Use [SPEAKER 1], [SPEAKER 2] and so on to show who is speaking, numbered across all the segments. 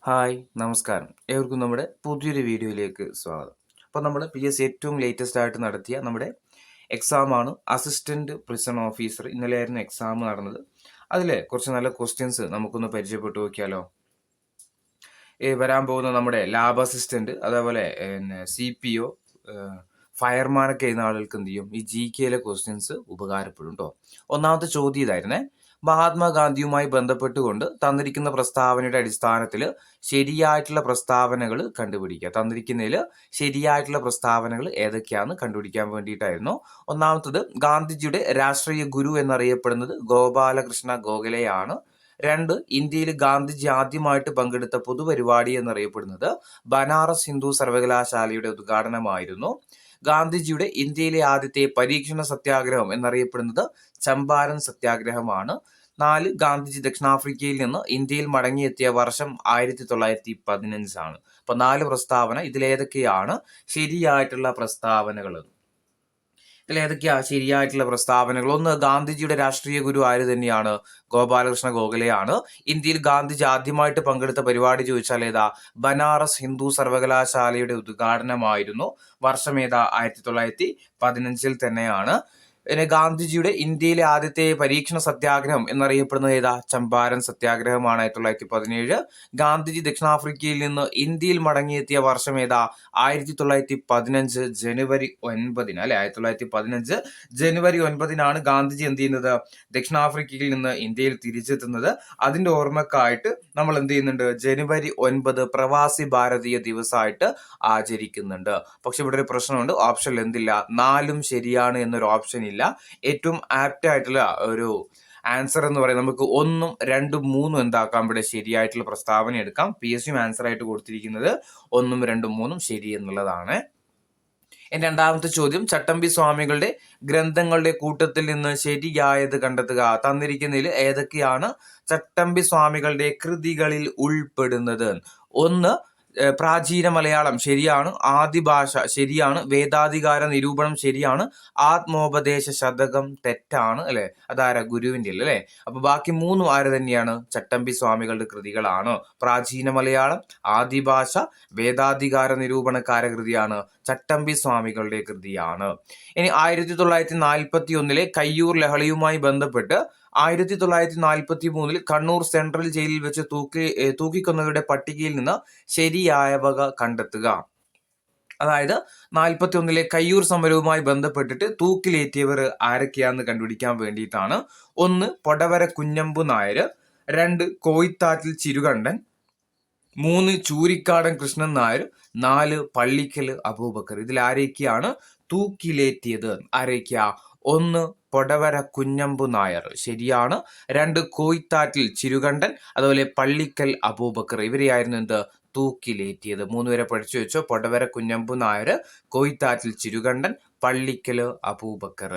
[SPEAKER 1] Hi നമസ്കാരം. ഏവർക്കും നമ്മുടെ പുതിയൊരു വീഡിയോയിലേക്ക് സ്വാഗതം. അപ്പോൾ നമ്മൾ PSC ഏറ്റവും ലേറ്റസ്റ്റ് ആയിട്ട് നടത്തിയ നമ്മുടെ എക്സാമാണ് അസിസ്റ്റന്റ് പ്രിസൺ ഓഫീസർ. ഇന്നലെയായിരുന്നു എക്സാം നടന്നത്. അതിലെ കുറച്ച് നല്ല ക്വസ്റ്റ്യൻസ് നമുക്കൊന്ന് പരിചയപ്പെട്ടു നോക്കിയാലോ. വരാൻ പോകുന്ന നമ്മുടെ ലാബ് അസിസ്റ്റന്റ്, അതേപോലെ CPO, ഫയർമാനൊക്കെ ചെയ്യുന്ന ആളുകൾക്ക് എന്ത് ചെയ്യും, ഈ GKയിലെ ക്വസ്റ്റ്യൻസ് ഉപകാരപ്പെടും കേട്ടോ. ഒന്നാമത്തെ ചോദ്യം ഇതായിരുന്നേ: മഹാത്മാഗാന്ധിയുമായി ബന്ധപ്പെട്ടുകൊണ്ട് തന്നിരിക്കുന്ന പ്രസ്താവനയുടെ അടിസ്ഥാനത്തിൽ ശരിയായിട്ടുള്ള പ്രസ്താവനകൾ കണ്ടുപിടിക്കുക. തന്നിരിക്കുന്നതിൽ ശരിയായിട്ടുള്ള പ്രസ്താവനകൾ ഏതൊക്കെയാണെന്ന് കണ്ടുപിടിക്കാൻ വേണ്ടിയിട്ടായിരുന്നു. ഒന്നാമത്തത്, ഗാന്ധിജിയുടെ രാഷ്ട്രീയ ഗുരു എന്നറിയപ്പെടുന്നത് ഗോപാലകൃഷ്ണ ഗോഖലെയാണ്. 2, ഇന്ത്യയിൽ ഗാന്ധിജി ആദ്യമായിട്ട് പങ്കെടുത്ത പൊതുപരിപാടി എന്നറിയപ്പെടുന്നത് ബനാറസ് ഹിന്ദു സർവകലാശാലയുടെ ഉദ്ഘാടനമായിരുന്നു. ഗാന്ധിജിയുടെ ഇന്ത്യയിലെ ആദ്യത്തെ പരീക്ഷണ സത്യാഗ്രഹം എന്നറിയപ്പെടുന്നത് ചമ്പാരൻ സത്യാഗ്രഹമാണ്. 4, ഗാന്ധിജി ദക്ഷിണാഫ്രിക്കയിൽ നിന്ന് ഇന്ത്യയിൽ മടങ്ങിയെത്തിയ വർഷം 1915 ആണ്. അപ്പൊ 4 പ്രസ്താവന. ഇതിലേതൊക്കെയാണ് ശരിയായിട്ടുള്ള പ്രസ്താവനകൾ? ഇതിലേതൊക്കെയാ ശരിയായിട്ടുള്ള പ്രസ്താവനകൾ? 1, ഗാന്ധിജിയുടെ രാഷ്ട്രീയ ഗുരു ആര് തന്നെയാണ്? ഗോപാലകൃഷ്ണ ഗോഖലെയാണ്. ഇന്ത്യയിൽ ഗാന്ധിജി ആദ്യമായിട്ട് പങ്കെടുത്ത പരിപാടി ചോദിച്ചാൽ ഏതാ? ബനാറസ് ഹിന്ദു സർവകലാശാലയുടെ ഉദ്ഘാടനമായിരുന്നു. വർഷം ഏതാ? 1915 തന്നെയാണ്. പിന്നെ ഗാന്ധിജിയുടെ ഇന്ത്യയിലെ ആദ്യത്തെ പരീക്ഷണ സത്യാഗ്രഹം എന്നറിയപ്പെടുന്നത് ഏതാ? ചമ്പാരൻ സത്യാഗ്രഹമാണ്, 1917. ഗാന്ധിജി ദക്ഷിണാഫ്രിക്കയിൽ നിന്ന് ഇന്ത്യയിൽ മടങ്ങിയെത്തിയ വർഷം ഏതാ? 1915 ജനുവരി 9 അല്ലെ? 1915 ജനുവരി 9 ഗാന്ധിജി എന്ത് ചെയ്യുന്നത്? ദക്ഷിണാഫ്രിക്കയിൽ നിന്ന് ഇന്ത്യയിൽ തിരിച്ചെത്തുന്നത്. അതിന്റെ ഓർമ്മക്കായിട്ട് നമ്മൾ എന്ത് ചെയ്യുന്നുണ്ട്? ജനുവരി 9 പ്രവാസി ഭാരതീയ ദിവസമായിട്ട് ആചരിക്കുന്നുണ്ട്. പക്ഷെ ഇവിടെ ഒരു പ്രശ്നമുണ്ട്. ഓപ്ഷനിൽ എന്തില്ല? 4ഉം ശരിയാണ് എന്നൊരു ഓപ്ഷൻ ഇല്ല. ഏറ്റവും ആപ്റ്റ് ആയിട്ടുള്ള ഒരു ആൻസർ എന്ന് പറയുന്നത് നമുക്ക് 1ഉം 2ഉം 3ഉം എന്താക്കാം? ഇവിടെ ശരിയായിട്ടുള്ള പ്രസ്താവന എടുക്കാം. PSCയും ആൻസർ ആയിട്ട് കൊടുത്തിരിക്കുന്നത് 1ഉം 2ഉം 3ഉം ശരി എന്നുള്ളതാണ്. രണ്ടാമത്തെ ചോദ്യം: ചട്ടമ്പി സ്വാമികളുടെ ഗ്രന്ഥങ്ങളുടെ കൂട്ടത്തിൽ നിന്ന് ശരിയായത് കണ്ടെത്തുക. തന്നിരിക്കുന്നതിൽ ഏതൊക്കെയാണ് ചട്ടമ്പി സ്വാമികളുടെ കൃതികളിൽ ഉൾപ്പെടുന്നത്? 1, പ്രാചീന മലയാളം ശരിയാണ്. ആദിഭാഷ ശരിയാണ്. വേദാധികാര നിരൂപണം ശരിയാണ്. ആത്മോപദേശ ശതകം തെറ്റാണ് അല്ലെ? അതാരാ? ഗുരുവിന്റെ അല്ലേ? അപ്പൊ ബാക്കി 3ഉം ആര് തന്നെയാണ്? ചട്ടമ്പി സ്വാമികളുടെ കൃതികളാണ്. പ്രാചീന മലയാളം, ആദിഭാഷ, വേദാധികാര നിരൂപണക്കാര കൃതിയാണ് ചട്ടമ്പി സ്വാമികളുടെ കൃതിയാണ്. ഇനി 1941 കയ്യൂർ ലഹളയുമായി ബന്ധപ്പെട്ട് 1943 കണ്ണൂർ സെൻട്രൽ ജയിലിൽ വെച്ച് തൂക്കിക്കൊന്നവരുടെ പട്ടികയിൽ നിന്ന് ശരിയായവ കണ്ടെത്തുക. അതായത് 41 കയ്യൂർ സമരവുമായി ബന്ധപ്പെട്ടിട്ട് തൂക്കിലേറ്റിയവർ ആരൊക്കെയാന്ന് കണ്ടുപിടിക്കാൻ വേണ്ടിയിട്ടാണ്. 1, പൊടവര കുഞ്ഞമ്പു നായർ. 2, കോയിത്താറ്റിൽ ചിരുകണ്ഠൻ. 3, ചൂരിക്കാടൻ കൃഷ്ണൻ നായർ. 4, പള്ളിക്കൽ അബൂബക്കർ. ഇതിൽ ആരൊക്കെയാണ് തൂക്കിലേറ്റിയത്? ആരൊക്കെയാ? 1, പൊടവര കുഞ്ഞമ്പു നായർ ശരിയാണ്. 2, കോയിത്താറ്റിൽ ചിരുകണ്ഠൻ, അതുപോലെ പള്ളിക്കൽ അബൂബക്കർ. ഇവരെയായിരുന്നു എന്ത്? തൂക്കിലേറ്റിയത്. 3 വരെ പഠിച്ചു വെച്ചോ. പൊടവര കുഞ്ഞമ്പു നായർ, കോയിത്താറ്റിൽ ചിരുകണ്ഠൻ, പള്ളിക്കൽ അബൂബക്കർ.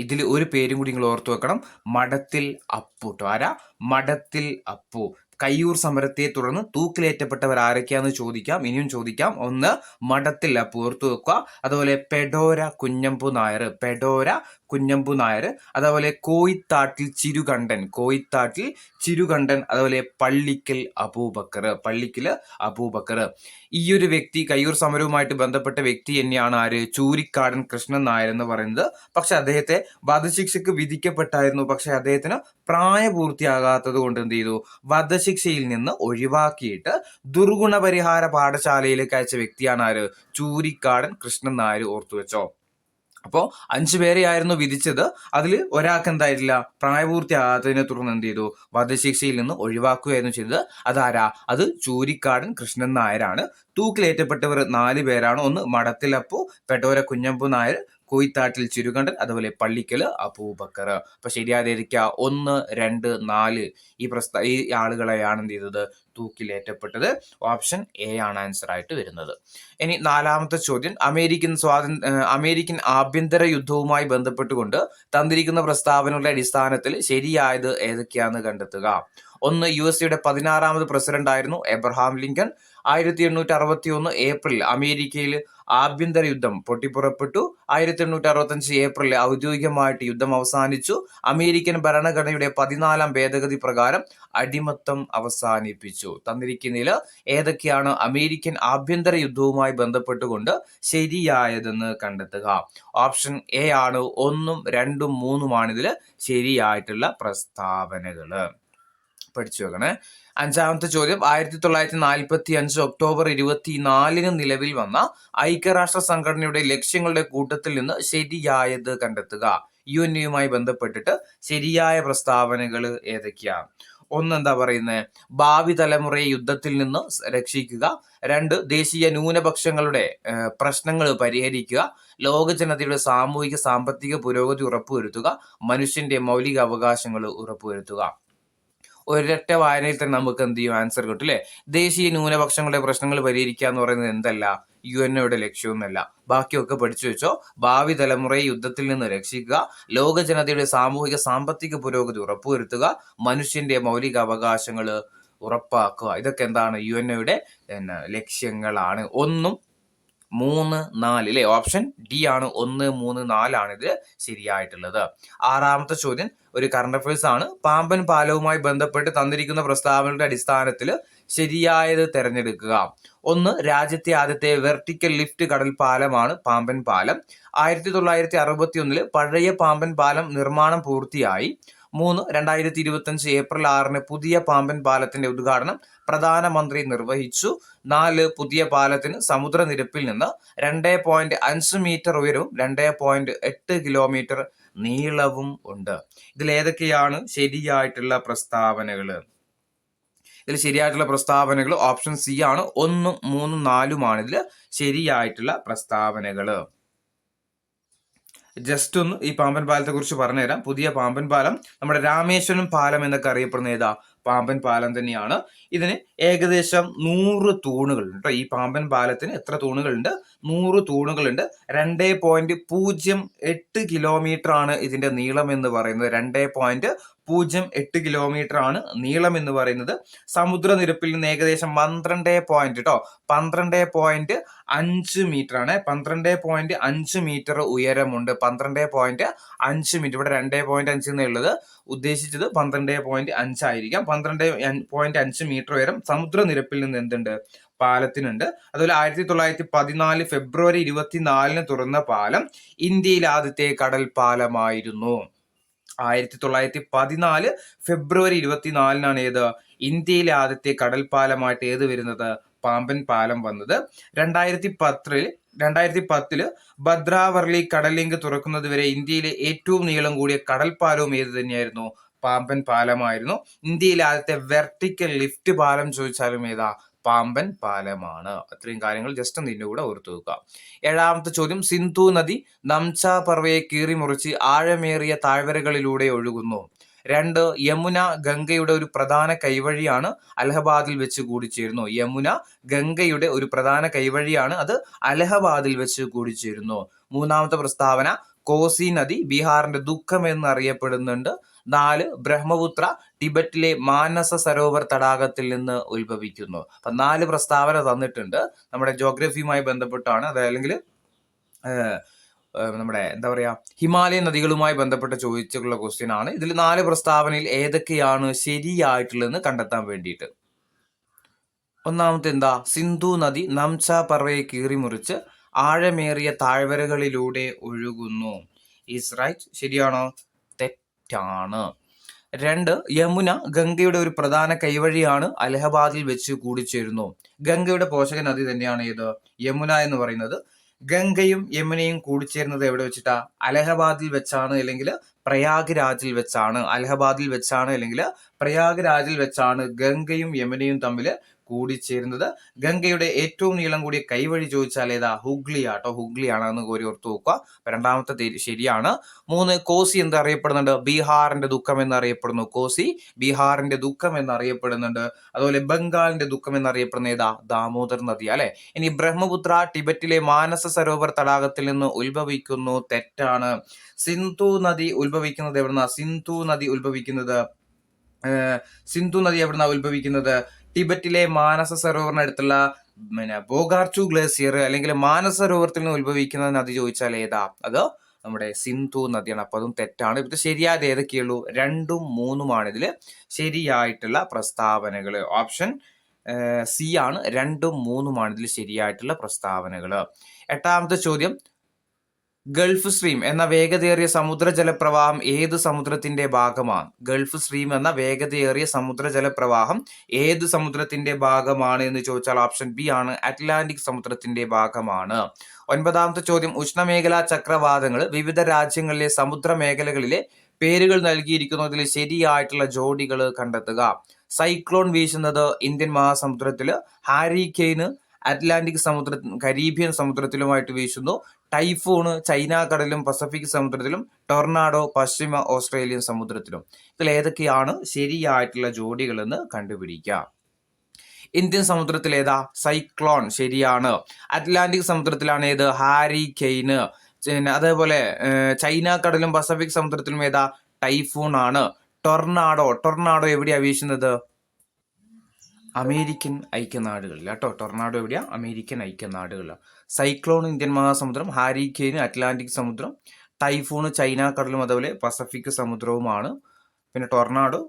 [SPEAKER 1] ഇതിൽ ഒരു പേരും കൂടി നിങ്ങൾ ഓർത്തു വെക്കണം: മഠത്തിൽ അപ്പു. ആരാ? മഠത്തിൽ അപ്പു. കയ്യൂർ സമരത്തെ തുടർന്ന് തൂക്കിലേറ്റപ്പെട്ടവർ ആരൊക്കെയാന്ന് ചോദിക്കാം, ഇനിയും ചോദിക്കാം. 1, മഠത്തിൽ അപ്പു ഓർത്തു വെക്കുക. അതുപോലെ പെഡോര കുഞ്ഞമ്പു നായർ, പെഡോര കുഞ്ഞമ്പു നായർ. അതുപോലെ കോയിത്താട്ടിൽ ചിരുകണ്ഠൻ, കോയിത്താട്ടിൽ ചിരുകണ്ഠൻ. അതുപോലെ പള്ളിക്കൽ അബൂബക്കർ, പള്ളിക്കൽ അബൂബക്കർ. ഈ ഒരു വ്യക്തി, കയ്യൂർ സമരവുമായിട്ട് ബന്ധപ്പെട്ട വ്യക്തി തന്നെയാണ് ആര്? ചൂരിക്കാടൻ കൃഷ്ണൻ നായർ എന്ന് പറയുന്നത്. പക്ഷെ അദ്ദേഹത്തെ വധശിക്ഷയ്ക്ക് വിധിക്കപ്പെട്ടായിരുന്നു. പക്ഷെ അദ്ദേഹത്തിന് പ്രായപൂർത്തിയാകാത്തത് കൊണ്ട് എന്ത് ചെയ്തു? വധശിക്ഷയിൽ നിന്ന് ഒഴിവാക്കിയിട്ട് ദുർഗുണപരിഹാര പാഠശാലയിലേക്ക് അയച്ച വ്യക്തിയാണ് ആര്? ചൂരിക്കാടൻ കൃഷ്ണൻ നായർ. ഓർത്തു വെച്ചോ. അപ്പോൾ 5 പേരെയായിരുന്നു വിധിച്ചത്. അതിൽ ഒരാൾക്ക് എന്തായിട്ടില്ല? പ്രായപൂർത്തിയാകാത്തതിനെ തുടർന്ന് എന്ത് ചെയ്തു? വധശിക്ഷയിൽ നിന്ന് ഒഴിവാക്കുകയായിരുന്നു ചെയ്തത്. അതാരാ? അത് ചൂരിക്കാടൻ കൃഷ്ണൻ നായരാണ്. തൂക്കിലേറ്റപ്പെട്ടവർ 4 പേരാണ്. 1, മഠത്തിലപ്പു, പെടോര കുഞ്ഞമ്പു നായർ, കോയിത്താട്ടിൽ ചിരുകണ്ഠൻ, അതുപോലെ പള്ളിക്കൽ അബൂബക്കർ. അപ്പൊ ശരിയായിരിക്കുക 1, 2, 4 ഈ ആളുകളെയാണ് എന്ത് ചെയ്തത്? തൂക്കിലേറ്റപ്പെട്ടത്. ഓപ്ഷൻ എ ആണ് ആൻസർ ആയിട്ട് വരുന്നത്. ഇനി 4ാമത്തെ ചോദ്യം: അമേരിക്കൻ ആഭ്യന്തര യുദ്ധവുമായി ബന്ധപ്പെട്ടുകൊണ്ട് തന്നിരിക്കുന്ന പ്രസ്താവനകളുടെ അടിസ്ഥാനത്തിൽ ശരിയായത് ഏതൊക്കെയാണെന്ന് കണ്ടെത്തുക. ഒന്ന് USA 16ാമത് പ്രസിഡന്റ് ആയിരുന്നു എബ്രഹാം ലിങ്കൺ. 1861 ഏപ്രിൽ അമേരിക്കയിൽ ആഭ്യന്തര യുദ്ധം പൊട്ടിപ്പുറപ്പെട്ടു. 1865 ഏപ്രിൽ ഔദ്യോഗികമായിട്ട് യുദ്ധം അവസാനിച്ചു. അമേരിക്കൻ ഭരണഘടനയുടെ 14ാം ഭേദഗതി പ്രകാരം അടിമത്തം അവസാനിപ്പിച്ചു. തന്നിരിക്കുന്നതിൽ ഏതൊക്കെയാണ് അമേരിക്കൻ ആഭ്യന്തര യുദ്ധവുമായി ബന്ധപ്പെട്ടുകൊണ്ട് ശരിയായതെന്ന് കണ്ടെത്തുക. ഓപ്ഷൻ എ ആണ് 1, 2, 3 ഇതിൽ ശരിയായിട്ടുള്ള പ്രസ്താവനകൾ. പഠിച്ചു വെക്കണേ. 5ാമത്തെ ചോദ്യം, 1945 ഒക്ടോബർ 24 നിലവിൽ വന്ന ഐക്യരാഷ്ട്ര സംഘടനയുടെ ലക്ഷ്യങ്ങളുടെ കൂട്ടത്തിൽ നിന്ന് ശരിയായത് കണ്ടെത്തുക. UN-യുമായി ബന്ധപ്പെട്ടിട്ട് ശരിയായ പ്രസ്താവനകൾ ഏതൊക്കെയാണ്? ഒന്ന് എന്താ പറയുന്നത്? ഭാവി തലമുറയെ യുദ്ധത്തിൽ നിന്ന് രക്ഷിക്കുക. 2, ദേശീയ ന്യൂനപക്ഷങ്ങളുടെ പ്രശ്നങ്ങൾ പരിഹരിക്കുക. ലോക ജനതയുടെ സാമൂഹിക സാമ്പത്തിക പുരോഗതി ഉറപ്പുവരുത്തുക. മനുഷ്യന്റെ മൗലിക അവകാശങ്ങൾ ഉറപ്പുവരുത്തുക. ഒരൊറ്റ വായനയിൽ തന്നെ നമുക്ക് എന്ത് ചെയ്യും? ആൻസർ കിട്ടും അല്ലെ? ദേശീയ ന്യൂനപക്ഷങ്ങളുടെ പ്രശ്നങ്ങൾ പരിഹരിക്കുക എന്ന് പറയുന്നത് എന്തല്ല? UN-യുടെ ലക്ഷ്യമൊന്നുമല്ല. ബാക്കിയൊക്കെ പഠിച്ചു വെച്ചോ. ഭാവി തലമുറയെ യുദ്ധത്തിൽ നിന്ന് രക്ഷിക്കുക, ലോക ജനതയുടെ സാമൂഹിക സാമ്പത്തിക പുരോഗതി ഉറപ്പുവരുത്തുക, മനുഷ്യന്റെ മൗലിക അവകാശങ്ങൾ ഉറപ്പാക്കുക. ഇതൊക്കെ എന്താണ്? UN-യുടെ ലക്ഷ്യങ്ങളാണ്. 1, 3, 4 അല്ലെ? ഓപ്ഷൻ ഡി ആണ്. 1, 3, 4 ഇത് ശരിയായിട്ടുള്ളത്. 6ാമത്തെ ചോദ്യം ഒരു കറണ്ട് അഫയേഴ്സ് ആണ്. പാമ്പൻ പാലവുമായി ബന്ധപ്പെട്ട് തന്നിരിക്കുന്ന പ്രസ്താവനയുടെ അടിസ്ഥാനത്തിൽ ശരിയായത് തിരഞ്ഞെടുക്കുക. 1, രാജ്യത്തെ ആദ്യത്തെ വെർട്ടിക്കൽ ലിഫ്റ്റ് കടൽ പാലമാണ് പാമ്പൻ പാലം. 1961 പഴയ പാമ്പൻ പാലം നിർമ്മാണം പൂർത്തിയായി. 3, 2025 ഏപ്രിൽ 6 പുതിയ പാമ്പൻ പാലത്തിന്റെ ഉദ്ഘാടനം പ്രധാനമന്ത്രി നിർവഹിച്ചു. 4, പുതിയ പാലത്തിന് സമുദ്രനിരപ്പിൽ നിന്ന് 2.5 മീറ്റർ ഉയരവും 2.8 കിലോമീറ്റർ നീളവും ഉണ്ട്. ഇതിൽ ഏതൊക്കെയാണ് ശരിയായിട്ടുള്ള പ്രസ്താവനകൾ? ഇതിൽ ശരിയായിട്ടുള്ള പ്രസ്താവനകൾ ഓപ്ഷൻ സി ആണ്. 1, 3, 4 ഇതിൽ ശരിയായിട്ടുള്ള പ്രസ്താവനകൾ. ജസ്റ്റ് ഒന്ന് ഈ പാമ്പൻ പാലത്തെ കുറിച്ച് പറഞ്ഞുതരാം. പുതിയ പാമ്പൻ പാലം നമ്മുടെ രാമേശ്വരം പാലം എന്നൊക്കെ അറിയപ്പെടുന്ന ഏതാ? പാമ്പൻ പാലം തന്നെയാണ്. ഇതിന് ഏകദേശം 100 തൂണുകളുണ്ട് കേട്ടോ. ഈ പാമ്പൻ പാലത്തിന് എത്ര തൂണുകളുണ്ട്? 100 തൂണുകളുണ്ട്. 2.08 കിലോമീറ്റർ ആണ് ഇതിന്റെ നീളം എന്ന് പറയുന്നത്. 2.08 കിലോമീറ്റർ ആണ് നീളം എന്ന് പറയുന്നത്. സമുദ്രനിരപ്പിൽ നിന്ന് ഏകദേശം 12.5 മീറ്റർ ആണ്. 12.5 മീറ്റർ ഉയരമുണ്ട്. 12.5 മീറ്റർ. ഇവിടെ 2.5 എന്നുള്ളത് ഉദ്ദേശിച്ചത് 12.5 ആയിരിക്കാം. 12.5 മീറ്റർ ഉയരം സമുദ്രനിരപ്പിൽ നിന്ന് എന്തുണ്ട്? പാലത്തിനുണ്ട്. അതുപോലെ 1914 ഫെബ്രുവരി 24 തുറന്ന പാലം ഇന്ത്യയിലെ ആദ്യത്തെ കടൽ പാലമായിരുന്നു. 1914 ഫെബ്രുവരി 24 ഏത്? ഇന്ത്യയിലെ ആദ്യത്തെ കടൽ പാലമായിട്ട് ഏത് വരുന്നത്? പാമ്പൻ പാലം വന്നത്. 2010 ഭദ്രാവർലി കടൽ ലിങ്ക് തുറക്കുന്നത് വരെ ഇന്ത്യയിലെ ഏറ്റവും നീളം കൂടിയ കടൽ പാലവും ഏത് തന്നെയായിരുന്നു? പാമ്പൻ പാലമായിരുന്നു. ഇന്ത്യയിലെ ആദ്യത്തെ വെർട്ടിക്കൽ ലിഫ്റ്റ് പാലം ചോദിച്ചാലും ഏതാ? പാമ്പൻ പാലമാണ്. അത്രയും കാര്യങ്ങൾ ജസ്റ്റ് നിന്റെ കൂടെ ഓർത്തു വെക്കുക. 7ാമത്തെ ചോദ്യം, സിന്ധു നദി നംച പർവയെ കീറിമുറിച്ച് ആഴമേറിയ താഴ്വരകളിലൂടെ ഒഴുകുന്നു. 2, യമുന ഗംഗയുടെ ഒരു പ്രധാന കൈവഴിയാണ്, അലഹബാദിൽ വെച്ച് കൂടിച്ചേരുന്നു. യമുന ഗംഗയുടെ ഒരു പ്രധാന കൈവഴിയാണ്, അത് അലഹബാദിൽ വെച്ച് കൂടിച്ചേരുന്നു. 3ാമത്തെ പ്രസ്താവന, കോസി നദി ബീഹാറിന്റെ ദുഃഖം എന്ന് അറിയപ്പെടുന്നുണ്ട്. 4, ബ്രഹ്മപുത്ര ടിബറ്റിലെ മാനസ സരോവർ തടാകത്തിൽ നിന്ന് ഉത്ഭവിക്കുന്നു. അപ്പൊ 4 പ്രസ്താവന തന്നിട്ടുണ്ട്. നമ്മുടെ ജോഗ്രഫിയുമായി ബന്ധപ്പെട്ടാണ്, അതല്ലെങ്കിൽ നമ്മുടെ എന്താ പറയാ ഹിമാലയൻ നദികളുമായി ബന്ധപ്പെട്ട് ചോദിച്ചിട്ടുള്ള ക്വസ്റ്റ്യൻ ആണ്. ഇതിൽ 4 പ്രസ്താവനയിൽ ഏതൊക്കെയാണ് ശരിയായിട്ടുള്ളതെന്ന് കണ്ടെത്താൻ വേണ്ടിയിട്ട്. ഒന്നാമത്തെ എന്താ? സിന്ധു നദി നംച പർവയെ കീറിമുറിച്ച് ആഴമേറിയ താഴ്വരകളിലൂടെ ഒഴുകുന്നു. Is right. ശരിയാണോ? തെറ്റാണ്. 2, യമുന ഗംഗയുടെ ഒരു പ്രധാന കൈവഴിയാണ്, അലഹബാദിൽ വെച്ച് കൂടിച്ചേരുന്നു. ഗംഗയുടെ പോഷക നദി തന്നെയാണ് ഏത്? യമുന എന്ന് പറയുന്നത്. ഗംഗയും യമുനയും കൂടിച്ചേരുന്നത് എവിടെ വെച്ചിട്ടാ? അലഹബാദിൽ വെച്ചാണ്, അല്ലെങ്കിൽ പ്രയാഗ് രാജിൽ വെച്ചാണ്. അലഹബാദിൽ വെച്ചാണ് അല്ലെങ്കിൽ പ്രയാഗ് രാജിൽ വെച്ചാണ് ഗംഗയും യമുനയും തമ്മിൽ കൂടിച്ചേരുന്നത്. ഗംഗയുടെ ഏറ്റവും നീളം കൂടിയ കൈവഴി ചോദിച്ചാൽ ഏതാ? ഹുഗ്ലിയാട്ടോ. ഹുഗ്ലിയാണെന്ന് കോരി ഓർത്തു നോക്കുക. 2ാമത്തെ ശരിയാണ്. 3, കോസി എന്ന് അറിയപ്പെടുന്നുണ്ട്, ബീഹാറിന്റെ ദുഃഖം എന്നറിയപ്പെടുന്നു. കോസി ബീഹാറിന്റെ ദുഃഖം എന്നറിയപ്പെടുന്നുണ്ട്. അതുപോലെ ബംഗാളിന്റെ ദുഃഖം എന്നറിയപ്പെടുന്ന ഏതാ? ദാമോദർ നദി അല്ലെ. ഇനി ബ്രഹ്മപുത്ര ടിബറ്റിലെ മാനസ സരോവർ തടാകത്തിൽ നിന്ന് ഉത്ഭവിക്കുന്നു. തെറ്റാണ്. സിന്ധു നദി ഉത്ഭവിക്കുന്നത് എവിടുന്ന? സിന്ധു നദി ഉത്ഭവിക്കുന്നത് സിന്ധു നദി എവിടുന്നാ ഉത്ഭവിക്കുന്നത്? ടിബറ്റിലെ മാനസ സരോവറിനടുത്തുള്ള ബോഗാർച്ചു ഗ്ലേസിയർ അല്ലെങ്കിൽ മാനസ സരോവരത്തിൽ നിന്ന് ഉത്ഭവിക്കുന്ന നദി ചോദിച്ചാൽ ഏതാ? അത് നമ്മുടെ സിന്ധു നദിയാണ്. അപ്പൊ അതും തെറ്റാണ്. ഇത് ശരിയായത് ഏതൊക്കെയുള്ളൂ? 2ഉം 3ഉമാണ് ഇതിൽ ശരിയായിട്ടുള്ള പ്രസ്താവനകൾ. ഓപ്ഷൻ സി ആണ്. 2ഉം 3ഉമാണ് ഇതിൽ ശരിയായിട്ടുള്ള പ്രസ്താവനകൾ. 8ാമത്തെ ചോദ്യം, ഗൾഫ് സ്ട്രീം എന്ന വേഗതയേറിയ സമുദ്രജലപ്രവാഹം ഏത് സമുദ്രത്തിന്റെ ഭാഗമാണ്? ഗൾഫ് സ്ട്രീം എന്ന വേഗതയേറിയ സമുദ്രജലപ്രവാഹം ഏത് സമുദ്രത്തിന്റെ ഭാഗമാണ് എന്ന് ചോദിച്ചാൽ ഓപ്ഷൻ ബി ആണ്. അറ്റ്ലാന്റിക് സമുദ്രത്തിന്റെ ഭാഗമാണ്. 9ാമത്തെ ചോദ്യം, ഉഷ്ണമേഖലാ ചക്രവാതങ്ങൾ വിവിധ രാജ്യങ്ങളിലെ സമുദ്ര മേഖലകളിലെ പേരുകൾ നൽകിയിരിക്കുന്നതിൽ ശരിയായിട്ടുള്ള ജോഡികൾ കണ്ടെത്തുക. സൈക്ലോൺ വീശുന്നത് ഇന്ത്യൻ മഹാസമുദ്രത്തില്, ഹാരിക്കെയിന് അറ്റ്ലാന്റിക് സമുദ്ര കരീബിയൻ സമുദ്രത്തിലുമായിട്ട് വീശുന്നു, ടൈഫൂണ് ചൈന കടലിലും പസഫിക് സമുദ്രത്തിലും, ടൊർണാഡോ പശ്ചിമ ഓസ്ട്രേലിയൻ സമുദ്രത്തിലും. ഇതിൽ ഏതൊക്കെയാണ് ശരിയായിട്ടുള്ള ജോഡികൾ എന്ന് കണ്ടുപിടിക്കുക. ഇന്ത്യൻ സമുദ്രത്തിൽ ഏതാ? സൈക്ലോൺ ശരിയാണ്. അറ്റ്ലാന്റിക് സമുദ്രത്തിലാണ് ഏത്? ഹാരിക്കെയിന്. അതേപോലെ ചൈന കടലും പസഫിക് സമുദ്രത്തിലും ഏതാ? ടൈഫൂൺ ആണ്. ടൊർണാഡോ എവിടെയാ വീശുന്നത്? അമേരിക്കൻ ഐക്യനാടുകളിൽ കേട്ടോ. ടൊർണാഡോ എവിടെയാ? അമേരിക്കൻ ഐക്യനാടുകളിലാണ്. സൈക്ലോൺ ഇന്ത്യൻ മഹാസമുദ്രം, ഹാരിക്കെയിന് അറ്റ്ലാന്റിക് സമുദ്രം, ടൈഫൂണ് ചൈന കടലും അതുപോലെ പസഫിക് സമുദ്രവുമാണ്. പിന്നെ ടൊർണാഡോ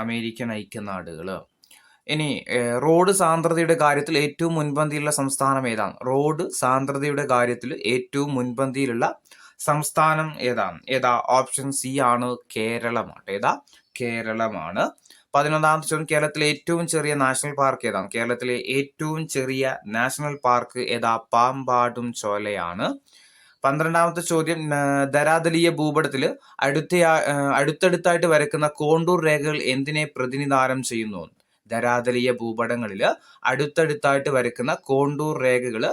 [SPEAKER 1] അമേരിക്കൻ ഐക്യനാടുകൾ. ഇനി റോഡ് സാന്ദ്രതയുടെ കാര്യത്തിൽ ഏറ്റവും മുൻപന്തിയിലുള്ള സംസ്ഥാനം ഏതാണ്? റോഡ് സാന്ദ്രതയുടെ കാര്യത്തിൽ ഏറ്റവും മുൻപന്തിയിലുള്ള സംസ്ഥാനം ഏതാ? ഓപ്ഷൻ സി ആണ്. കേരളമാണ്. ഏതാ? കേരളമാണ്. 11ാമത്തെ ചോദ്യം, കേരളത്തിലെ ഏറ്റവും ചെറിയ നാഷണൽ പാർക്ക് ഏതാണ്? കേരളത്തിലെ ഏറ്റവും ചെറിയ നാഷണൽ പാർക്ക് ഏതാ? പാമ്പാടും ചോലയാണ്. 12ാമത്തെ ചോദ്യം, ധരാതലീയ ഭൂപടത്തില് അടുത്തടുത്തായിട്ട് വരക്കുന്ന കോണ്ടൂർ രേഖകൾ എന്തിനെ പ്രതിനിധാനം ചെയ്യുന്നു? ധരാതലീയ ഭൂപടങ്ങളില് അടുത്തടുത്തായിട്ട് വരക്കുന്ന കോണ്ടൂർ രേഖകൾ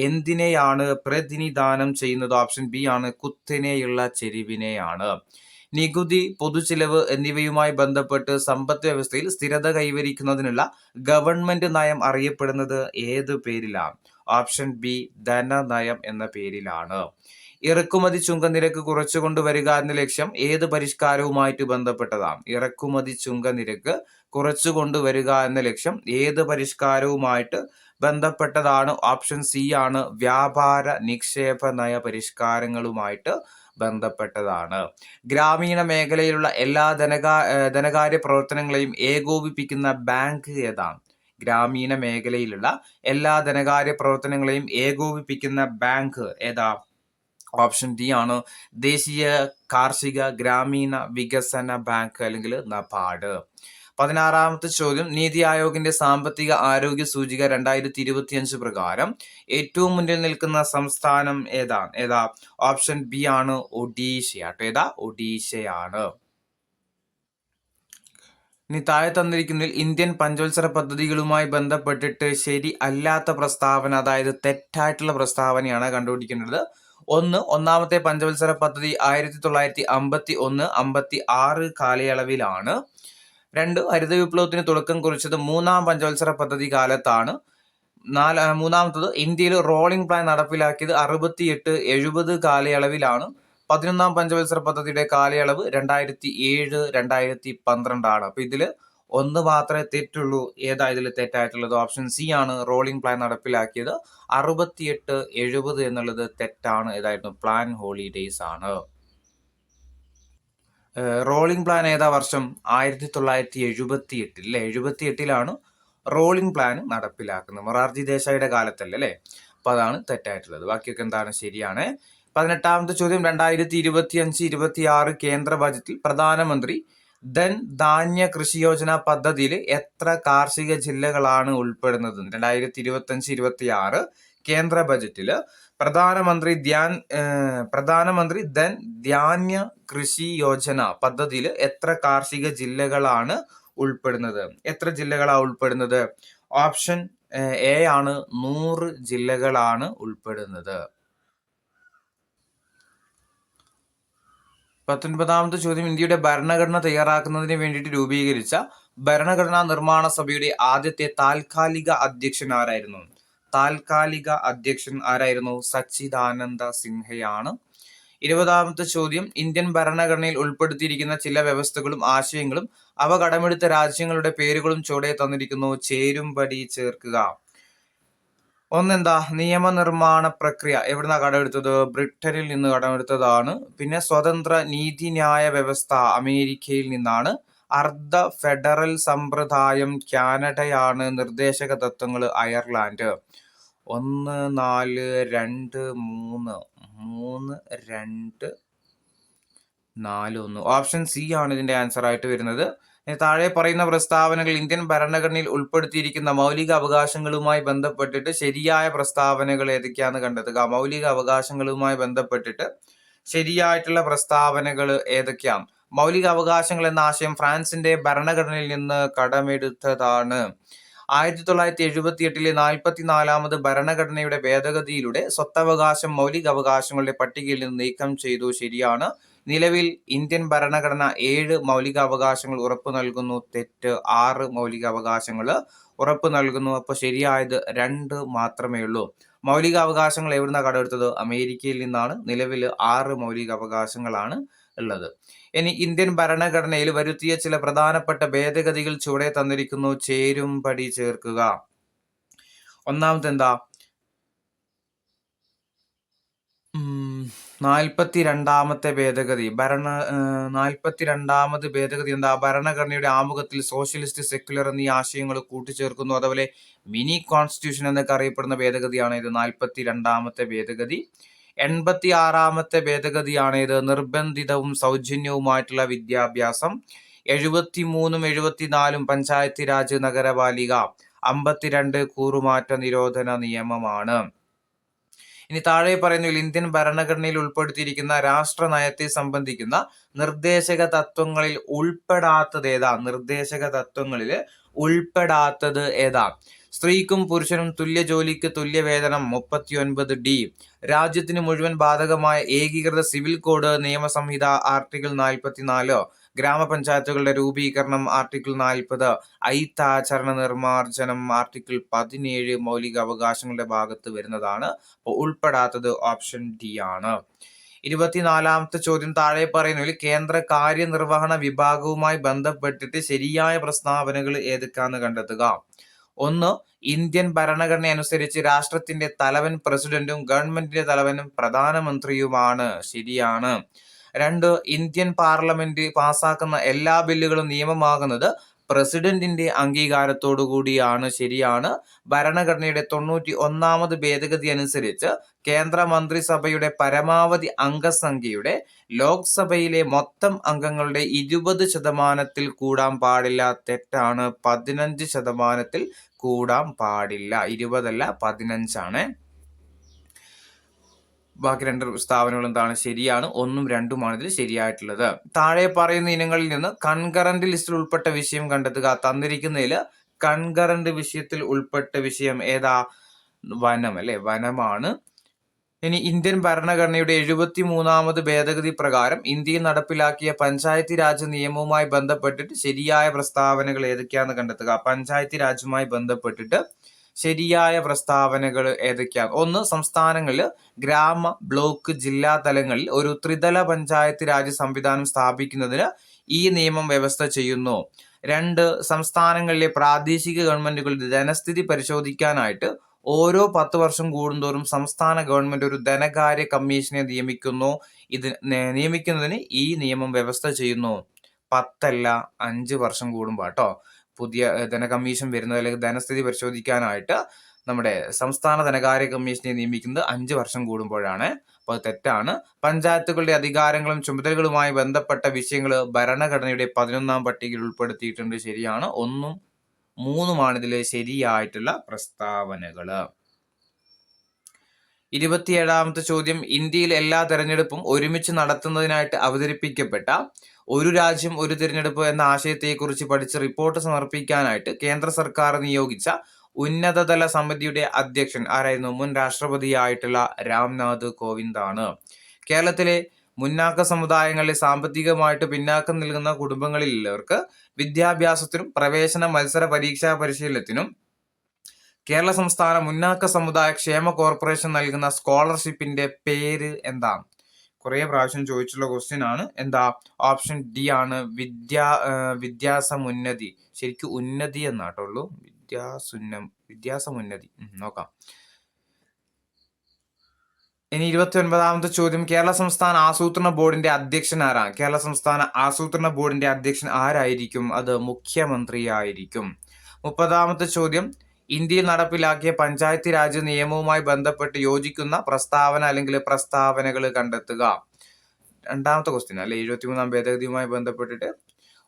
[SPEAKER 1] എന്തിനെയാണ് പ്രതിനിധാനം ചെയ്യുന്നത്? ഓപ്ഷൻ ബി ആണ്. കുത്തനെയുള്ള ചെരിവിനെയാണ്. നികുതി, പൊതുചിലവ് എന്നിവയുമായി ബന്ധപ്പെട്ട് സമ്പദ് വ്യവസ്ഥയിൽ സ്ഥിരത കൈവരിക്കുന്നതിനുള്ള ഗവൺമെന്റ് നയം അറിയപ്പെടുന്നത് ഏത് പേരിലാണ്? ഓപ്ഷൻ ബി ധനനയം എന്ന പേരിലാണ്. ഇറക്കുമതി ചുങ്കനിരക്ക് കുറച്ചുകൊണ്ടുവരിക എന്ന ലക്ഷ്യം ഏത് പരിഷ്കാരവുമായിട്ട് ബന്ധപ്പെട്ടതാണ്? ഇറക്കുമതി ചുങ്കനിരക്ക് കുറച്ചുകൊണ്ടുവരിക എന്ന ലക്ഷ്യം ഏത് പരിഷ്കാരവുമായിട്ട് ബന്ധപ്പെട്ടതാണ്? ഓപ്ഷൻ സി ആണ്. വ്യാപാര നിക്ഷേപ നയ പരിഷ്കാരങ്ങളുമായിട്ട് ബന്ധപ്പെട്ടതാണ്. ഗ്രാമീണ മേഖലയിലുള്ള എല്ലാ ധനകാര്യ പ്രവർത്തനങ്ങളെയും ഏകോപിപ്പിക്കുന്ന ബാങ്ക് ഏതാണ്? ഗ്രാമീണ മേഖലയിലുള്ള എല്ലാ ധനകാര്യ പ്രവർത്തനങ്ങളെയും ഏകോപിപ്പിക്കുന്ന ബാങ്ക് ഏതാ? ഓപ്ഷൻ ഡി ആണ്. ദേശീയ കാർഷിക ഗ്രാമീണ വികസന ബാങ്ക് അല്ലെങ്കിൽ നബാർഡ്. 16ാമത്തെ ചോദ്യം, നീതി ആയോഗിന്റെ സാമ്പത്തിക ആരോഗ്യ സൂചിക 2025 പ്രകാരം ഏറ്റവും മുന്നിൽ നിൽക്കുന്ന സംസ്ഥാനം ഏതാ? ഓപ്ഷൻ ബി ആണ്. ഒഡീഷയാട്ടോ. ഏതാ? ഒഡീഷയാണ്. ഇനി താഴെ തന്നിരിക്കുന്നതിൽ ഇന്ത്യൻ പഞ്ചവത്സര പദ്ധതികളുമായി ബന്ധപ്പെട്ടിട്ട് ശരി അല്ലാത്ത പ്രസ്താവന, അതായത് തെറ്റായിട്ടുള്ള പ്രസ്താവനയാണ് കണ്ടുപിടിക്കേണ്ടത്. ഒന്നാമത്തെ പഞ്ചവത്സര പദ്ധതി 1951-56 കാലയളവിലാണ്. 2, ഹരിത വിപ്ലവത്തിന് തുടക്കം കുറിച്ചത് 3-ാം പഞ്ചവത്സര പദ്ധതി കാലത്താണ്. മൂന്നാമത്തത്, ഇന്ത്യയിൽ റോളിംഗ് പ്ലാൻ നടപ്പിലാക്കിയത് 68-70 കാലയളവിലാണ്. 11-ാം പഞ്ചവത്സര പദ്ധതിയുടെ കാലയളവ് 2007-2012 ആണ്. അപ്പൊ ഇതില് ഒന്ന് മാത്രമേ തെറ്റുള്ളൂ. ഏതാ ഇതിൽ തെറ്റായിട്ടുള്ളത്? ഓപ്ഷൻ സി ആണ്. റോളിംഗ് പ്ലാൻ നടപ്പിലാക്കിയത് 68-70 എന്നുള്ളത് തെറ്റാണ്. ഏതായിരുന്നു? പ്ലാൻ ഹോളിഡേയ്സ് ആണ്. റോളിംഗ് പ്ലാൻ ഏതാ വർഷം? 1978 അല്ലേ? 78ലാണ് റോളിംഗ് പ്ലാൻ നടപ്പിലാക്കുന്നത്. മൊറാർജി ദേശായിയുടെ കാലത്തല്ലേ അല്ലേ? അപ്പൊ അതാണ് തെറ്റായിട്ടുള്ളത്. ബാക്കിയൊക്കെ എന്താണ്? ശരിയാണ്. 18ാമത്തെ ചോദ്യം, 2025-26 കേന്ദ്ര ബജറ്റിൽ പ്രധാനമന്ത്രി ധൻ ധാന്യ കൃഷി യോജന പദ്ധതിയിൽ എത്ര കാർഷിക ജില്ലകളാണ് ഉൾപ്പെടുന്നത്? 2025-26 കേന്ദ്ര ബജറ്റില് പ്രധാനമന്ത്രി ധൻ ധാന്യ കൃഷി യോജന പദ്ധതിയിൽ എത്ര കാർഷിക ജില്ലകളാണ് ഉൾപ്പെടുന്നത്? എത്ര ജില്ലകളാണ് ഉൾപ്പെടുന്നത്? ഓപ്ഷൻ എ ആണ്. 100 ജില്ലകളാണ് ഉൾപ്പെടുന്നത്. 19ാമത്തെ ചോദ്യം, ഇന്ത്യയുടെ ഭരണഘടന തയ്യാറാക്കുന്നതിന് വേണ്ടിയിട്ട് രൂപീകരിച്ച ഭരണഘടനാ നിർമ്മാണ സഭയുടെ ആദ്യത്തെ താൽക്കാലിക അധ്യക്ഷൻ ആരായിരുന്നു? സച്ചിദാനന്ദ സിൻഹയാണ്. 20ാമത്തെ ചോദ്യം, ഇന്ത്യൻ ഭരണഘടനയിൽ ഉൾപ്പെടുത്തിയിരിക്കുന്ന ചില വ്യവസ്ഥകളും ആശയങ്ങളും അവ കടമെടുത്ത രാജ്യങ്ങളുടെ പേരുകളും ചുവടെ തന്നിരിക്കുന്നു. ചേരുംപടി ചേർക്കുക. ഒന്നെന്താ, നിയമനിർമ്മാണ പ്രക്രിയ എവിടുന്നാ കടമെടുത്തത്? ബ്രിട്ടനിൽ നിന്ന് കടമെടുത്തതാണ്. പിന്നെ സ്വതന്ത്ര നീതിന്യായ വ്യവസ്ഥ അമേരിക്കയിൽ നിന്നാണ്. അർദ്ധ ഫെഡറൽ സമ്പ്രദായം കാനഡയാണ്. നിർദ്ദേശക തത്വങ്ങൾ അയർലാൻഡ്. 1, 4, 2, 3, 3, 2, 4, 1. ഓപ്ഷൻ സി ആണ് ഇതിന്റെ ആൻസർ ആയിട്ട് വരുന്നത്. താഴെ പറയുന്ന പ്രസ്താവനകൾ ഇന്ത്യൻ ഭരണഘടനയിൽ ഉൾപ്പെടുത്തിയിരിക്കുന്ന മൗലിക അവകാശങ്ങളുമായി ബന്ധപ്പെട്ടിട്ട് ശരിയായ പ്രസ്താവനകൾ ഏതൊക്കെയാണെന്ന് കണ്ടെത്തുക. മൗലിക അവകാശങ്ങളുമായി ബന്ധപ്പെട്ടിട്ട് ശരിയായിട്ടുള്ള പ്രസ്താവനകൾ ഏതൊക്കെയാണ്? മൗലിക അവകാശങ്ങൾ എന്ന ആശയം ഫ്രാൻസിന്റെ ഭരണഘടനയിൽ നിന്ന് കടമെടുത്തതാണ്. 1978 44ാമത് ഭരണഘടനയുടെ ഭേദഗതിയിലൂടെ സ്വത്തവകാശം മൗലിക അവകാശങ്ങളുടെ പട്ടികയിൽ നിന്ന് നീക്കം ചെയ്തു. ശരിയാണ്. നിലവിൽ ഇന്ത്യൻ ഭരണഘടന 7 മൗലിക അവകാശങ്ങൾ ഉറപ്പു നൽകുന്നു. തെറ്റ്. 6 മൗലിക അവകാശങ്ങൾ ഉറപ്പു നൽകുന്നു. അപ്പോൾ ശരിയായത് 2 മാത്രമേ ഉള്ളൂ. മൗലിക അവകാശങ്ങൾ എവിടുന്നാണ് കടമെടുത്തത്? അമേരിക്കയിൽ നിന്നാണ്. നിലവിൽ 6 മൗലിക അവകാശങ്ങളാണ് ഉള്ളത്. ഇനി ഇന്ത്യൻ ഭരണഘടനയിൽ വരുത്തിയ ചില പ്രധാനപ്പെട്ട ഭേദഗതികൾ ചുവടെ തന്നിരിക്കുന്നു. ചേരുംപടി ചേർക്കുക. ഒന്നാമത്തെ എന്താ? 42ാമത്തെ ഭേദഗതി. 42ാമത് ഭേദഗതി എന്താ? ഭരണഘടനയുടെ ആമുഖത്തിൽ സോഷ്യലിസ്റ്റ്, സെക്യുലർ എന്നീ ആശയങ്ങൾ കൂട്ടിച്ചേർക്കുന്നു. അതുപോലെ മിനി കോൺസ്റ്റിറ്റ്യൂഷൻ എന്നൊക്കെ അറിയപ്പെടുന്ന ഭേദഗതിയാണ് ഇത്. 42ാമത്തെ ഭേദഗതി. 86ാമത്തെ ഭേദഗതിയാണ് ഇത്. നിർബന്ധിതവും സൗജന്യവുമായിട്ടുള്ള വിദ്യാഭ്യാസം. 73ഉം 74ഉം പഞ്ചായത്ത് രാജ് നഗരപാലിക. 52 കൂറുമാറ്റ നിരോധന നിയമമാണ്. ഇനി താഴെ പറയുന്നതിൽ ഇന്ത്യൻ ഭരണഘടനയിൽ ഉൾപ്പെടുത്തിയിരിക്കുന്ന രാഷ്ട്ര നയത്തെ സംബന്ധിക്കുന്ന നിർദ്ദേശക തത്വങ്ങളിൽ ഉൾപ്പെടാത്തത് ഏതാ? നിർദ്ദേശക തത്വങ്ങളിൽ ഉൾപ്പെടാത്തത് ഏതാ? സ്ത്രീക്കും പുരുഷനും തുല്യ ജോലിക്ക് തുല്യ വേതനം 39D. രാജ്യത്തിന് മുഴുവൻ ബാധകമായ ഏകീകൃത സിവിൽ കോഡ് നിയമസംഹിത ആർട്ടിക്കിൾ 44. ഗ്രാമപഞ്ചായത്തുകളുടെ രൂപീകരണം ആർട്ടിക്കിൾ 40. അയിത്താചരണ നിർമാർജനം ആർട്ടിക്കിൾ 17 മൗലിക അവകാശങ്ങളുടെ ഭാഗത്ത് വരുന്നതാണ്. അപ്പോൾ ഉൾപ്പെടാത്തത് ഓപ്ഷൻ ഡി ആണ്. 24ാമത്തെ ചോദ്യം താഴെ പറയുന്നതിൽ കേന്ദ്ര കാര്യനിർവഹണ വിഭാഗവുമായി ബന്ധപ്പെട്ടിട്ട് ശരിയായ പ്രസ്താവനകൾ ഏതൊക്കെയാണെന്ന് കണ്ടെത്തുക. 1. ഇന്ത്യൻ ഭരണഘടന അനുസരിച്ച് രാഷ്ട്രത്തിന്റെ തലവൻ പ്രസിഡന്റും ഗവൺമെന്റിന്റെ തലവനും പ്രധാനമന്ത്രിയുമാണ്. ശരിയാണ്. 2. ഇന്ത്യൻ പാർലമെന്റ് പാസാക്കുന്ന എല്ലാ ബില്ലുകളും നിയമമാകുന്നത് പ്രസിഡന്റിന്റെ അംഗീകാരത്തോടു കൂടിയാണ്. ശരിയാണ്. ഭരണഘടനയുടെ 91ാമത് ഭേദഗതി അനുസരിച്ച് കേന്ദ്ര മന്ത്രിസഭയുടെ പരമാവധി അംഗസംഖ്യയുടെ ലോക്സഭയിലെ മൊത്തം അംഗങ്ങളുടെ 20% കൂടാൻ പാടില്ല. തെറ്റാണ്. 15% കൂടാൻ പാടില്ല. 20 അല്ല, 15 ആണ്. ബാക്കി 2 പ്രസ്താവനകൾ എന്താണ്? ശരിയാണ്. 1ഉം 2ഉമാണ് ഇതിൽ ശരിയായിട്ടുള്ളത്. താഴെ പറയുന്ന ഇനങ്ങളിൽ നിന്ന് കൺകറന്റ് ലിസ്റ്റിൽ ഉൾപ്പെട്ട വിഷയം കണ്ടെത്തുക. തന്നിരിക്കുന്നതിൽ കൺകറന്റ് വിഷയത്തിൽ ഉൾപ്പെട്ട വിഷയം ഏതാ? വനം അല്ലെ? വനമാണ്. ഇനി ഇന്ത്യൻ ഭരണഘടനയുടെ 73ാമത് ഭേദഗതി പ്രകാരം ഇന്ത്യയിൽ നടപ്പിലാക്കിയ പഞ്ചായത്തി രാജ് നിയമവുമായി ബന്ധപ്പെട്ടിട്ട് ശരിയായ പ്രസ്താവനകൾ ഏതൊക്കെയാണെന്ന് കണ്ടെത്തുക. പഞ്ചായത്തി രാജുമായി ബന്ധപ്പെട്ടിട്ട് ശരിയായ പ്രസ്താവനകൾ ഏതൊക്കെയാണ്? 1. സംസ്ഥാനങ്ങളിൽ ഗ്രാമ, ബ്ലോക്ക്, ജില്ലാ തലങ്ങളിൽ ഒരു ത്രിതല പഞ്ചായത്ത് രാജ് സംവിധാനം സ്ഥാപിക്കുന്നതിന് ഈ നിയമം വ്യവസ്ഥ ചെയ്യുന്നു. 2. സംസ്ഥാനങ്ങളിലെ പ്രാദേശിക ഗവൺമെന്റുകളുടെ ധനസ്ഥിതി പരിശോധിക്കാനായിട്ട് ഓരോ 10 വർഷം കൂടുന്തോറും സംസ്ഥാന ഗവൺമെന്റ് ഒരു ധനകാര്യ കമ്മീഷനെ നിയമിക്കുന്നതിന് ഈ നിയമം വ്യവസ്ഥ ചെയ്യുന്നു. 10 അല്ല, 5 വർഷം കൂടുമ്പോ കേട്ടോ പുതിയ ധനകമ്മീഷൻ വരുന്നത്. അല്ലെങ്കിൽ ധനസ്ഥിതി പരിശോധിക്കാനായിട്ട് നമ്മുടെ സംസ്ഥാന ധനകാര്യ കമ്മീഷനെ നിയമിക്കുന്നത് 5 വർഷം കൂടുമ്പോഴാണ്. അപ്പോൾ അത് തെറ്റാണ്. പഞ്ചായത്തുകളുടെ അധികാരങ്ങളും ചുമതലകളുമായി ബന്ധപ്പെട്ട വിഷയങ്ങൾ ഭരണഘടനയുടെ 11ാം പട്ടികയിൽ ഉൾപ്പെടുത്തിയിട്ടുണ്ട്. ശരിയാണ്. 1ഉം 3ഉമാണ് ഇതിലെ ശരിയായിട്ടുള്ള പ്രസ്താവനകൾ. 27ാമത്തെ ചോദ്യം, ഇന്ത്യയിൽ എല്ലാ തെരഞ്ഞെടുപ്പും ഒരുമിച്ച് നടത്തുന്നതിനായിട്ട് അവതരിപ്പിക്കപ്പെട്ട ഒരു രാജ്യം ഒരു തിരഞ്ഞെടുപ്പ് എന്ന ആശയത്തെക്കുറിച്ച് പഠിച്ച് റിപ്പോർട്ട് സമർപ്പിക്കാനായിട്ട് കേന്ദ്ര സർക്കാർ നിയോഗിച്ച ഉന്നതതല സമിതിയുടെ അധ്യക്ഷൻ ആരായിരുന്നു? മുൻ രാഷ്ട്രപതിയായിട്ടുള്ള രാംനാഥ് കോവിന്ദ് ആണ്. കേരളത്തിലെ മുന്നാക്ക സമുദായങ്ങളിലെ സാമ്പത്തികമായിട്ട് പിന്നാക്കം നിൽക്കുന്ന കുടുംബങ്ങളിലുള്ളവർക്ക് വിദ്യാഭ്യാസത്തിനും പ്രവേശന മത്സര പരീക്ഷാ പരിശീലനത്തിനും കേരള സംസ്ഥാന മുന്നാക്ക സമുദായ ക്ഷേമ കോർപ്പറേഷൻ നൽകുന്ന സ്കോളർഷിപ്പിന്റെ പേര് എന്താണ്? കുറേ പ്രാവശ്യം ചോദിച്ചുള്ള ക്വസ്റ്റ്യൻ ആണ്. എന്താ? ഓപ്ഷൻ ഡി ആണ് വിദ്യാസമുന്നതി. ശരിക്കും ഉന്നതി എന്നാട്ടുള്ളൂ. വിദ്യാസമുന്നതി. നോക്കാം. ഇനി 29ാമത്തെ ചോദ്യം, കേരള സംസ്ഥാന ആസൂത്രണ ബോർഡിന്റെ അധ്യക്ഷൻ ആരാണ്? കേരള സംസ്ഥാന ആസൂത്രണ ബോർഡിന്റെ അധ്യക്ഷൻ ആരായിരിക്കും? അത് മുഖ്യമന്ത്രിയായിരിക്കും. 30ാമത്തെ ചോദ്യം, ഇന്ത്യയിൽ നടപ്പിലാക്കിയ പഞ്ചായത്ത് രാജ് നിയമവുമായി ബന്ധപ്പെട്ട് യോജിക്കുന്ന പ്രസ്താവന അല്ലെങ്കിൽ പ്രസ്താവനകൾ കണ്ടെത്തുക. രണ്ടാമത്തെ ക്വസ്റ്റ്യൻ അല്ലെ, 73ാം ഭേദഗതിയുമായി ബന്ധപ്പെട്ടിട്ട്.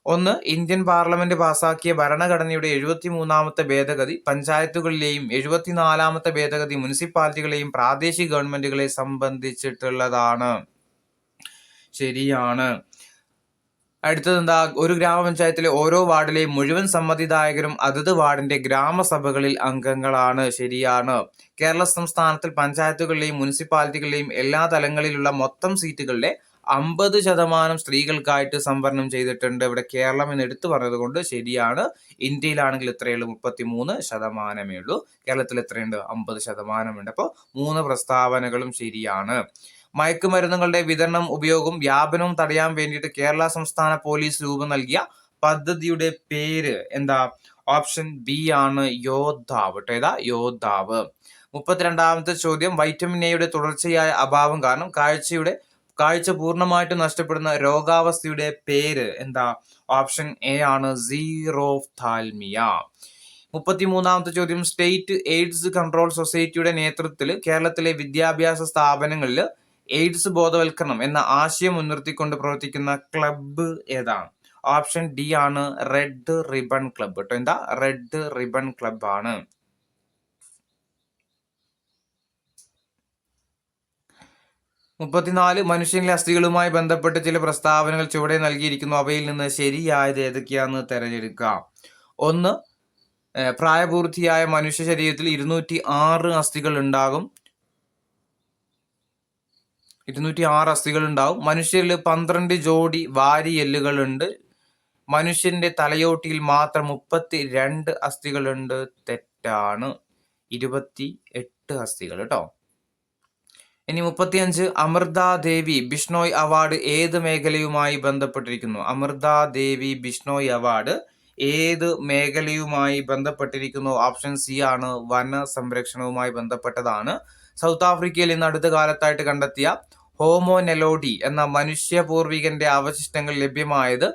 [SPEAKER 1] 1. ഇന്ത്യൻ പാർലമെന്റ് പാസാക്കിയ ഭരണഘടനയുടെ 73ാമത്തെ ഭേദഗതി പഞ്ചായത്തുകളിലെയും 74ാമത്തെ ഭേദഗതി മുനിസിപ്പാലിറ്റികളെയും പ്രാദേശിക ഗവൺമെന്റുകളെ സംബന്ധിച്ചിട്ടുള്ളതാണ്. ശരിയാണ്. അടുത്തത് എന്താ? ഒരു ഗ്രാമപഞ്ചായത്തിലെ ഓരോ വാർഡിലെയും മുഴുവൻ സമ്മതിദായകരും അതത് വാർഡിന്റെ ഗ്രാമസഭകളിൽ അംഗങ്ങളാണ്. ശരിയാണ്. കേരള സംസ്ഥാനത്തിൽ പഞ്ചായത്തുകളിലെയും മുനിസിപ്പാലിറ്റികളിലെയും എല്ലാ തലങ്ങളിലുള്ള മൊത്തം സീറ്റുകളിലെ 50% സ്ത്രീകൾക്കായിട്ട് സംവരണം ചെയ്തിട്ടുണ്ട്. ഇവിടെ കേരളം എന്ന് എടുത്തു പറഞ്ഞത് കൊണ്ട് ശരിയാണ്. ഇന്ത്യയിലാണെങ്കിൽ എത്രയുള്ളൂ? 33% ഉള്ളൂ. കേരളത്തിൽ എത്രയുണ്ട്? 50% ഉണ്ട്. അപ്പോൾ 3 പ്രസ്താവനകളും ശരിയാണ്. മയക്കുമരുന്നുകളുടെ വിതരണം, ഉപയോഗവും വ്യാപനവും തടയാൻ വേണ്ടിയിട്ട് കേരള സംസ്ഥാന പോലീസ് രൂപം നൽകിയ പദ്ധതിയുടെ പേര് എന്താ? ഓപ്ഷൻ ബി ആണ് യോദ്ധാവ്. ഏതാ? യോദ്ധാവ്. 32ാമത്തെ ചോദ്യം, വൈറ്റമിൻ എയുടെ തുടർച്ചയായ അഭാവം കാരണം കാഴ്ച പൂർണ്ണമായിട്ടും നഷ്ടപ്പെടുന്ന രോഗാവസ്ഥയുടെ പേര് എന്താ? ഓപ്ഷൻ എ ആണ് സീറോഫ്താൽമിയ. 33ാമത്തെ ചോദ്യം, സ്റ്റേറ്റ് എയ്ഡ്സ് കൺട്രോൾ സൊസൈറ്റിയുടെ നേതൃത്വത്തിൽ കേരളത്തിലെ വിദ്യാഭ്യാസ സ്ഥാപനങ്ങളിൽ എയ്ഡ്സ് ബോധവൽക്കരണം എന്ന ആശയം മുൻനിർത്തിക്കൊണ്ട് പ്രവർത്തിക്കുന്ന ക്ലബ്ബ് ഏതാണ്? ഓപ്ഷൻ ഡി ആണ് റെഡ് റിബൺ ക്ലബ്ബ്. എന്താ? റെഡ് റിബൺ ക്ലബ്ബ് ആണ്. 34 മനുഷ്യനിലെ അസ്ഥികളുമായി ബന്ധപ്പെട്ട് ചില പ്രസ്താവനകൾ ചുവടെ നൽകിയിരിക്കുന്നു. അവയിൽ നിന്ന് ശരിയായത് ഏതൊക്കെയാണെന്ന് തിരഞ്ഞെടുക്കാം. 1. പ്രായപൂർത്തിയായ മനുഷ്യ ശരീരത്തിൽ 206 അസ്ഥികൾ ഉണ്ടാകും. 206 അസ്ഥികൾ ഉണ്ടാവും. മനുഷ്യരിൽ 12 ജോഡി വാരിയെല്ലുകൾ ഉണ്ട്. മനുഷ്യന്റെ തലയോട്ടിയിൽ മാത്രം 32 അസ്ഥികളുണ്ട്. തെറ്റാണ്. 28 അസ്ഥികൾ കേട്ടോ. ഇനി 35, അമൃത ദേവി ബിഷ്ണോയ് അവാർഡ് ഏത് മേഖലയുമായി ബന്ധപ്പെട്ടിരിക്കുന്നു? അമൃത ദേവി ബിഷ്ണോയ് അവാർഡ് ഏത് മേഖലയുമായി ബന്ധപ്പെട്ടിരിക്കുന്നു? ഓപ്ഷൻ സി ആണ് വന സംരക്ഷണവുമായി ബന്ധപ്പെട്ടതാണ്. സൗത്ത് ആഫ്രിക്കയിൽ ഇന്ന് അടുത്ത കാലത്തായിട്ട് കണ്ടെത്തിയ ഹോമോ നെലോഡി എന്ന മനുഷ്യപൂർവികന്റെ അവശിഷ്ടങ്ങൾ ലഭ്യമായത്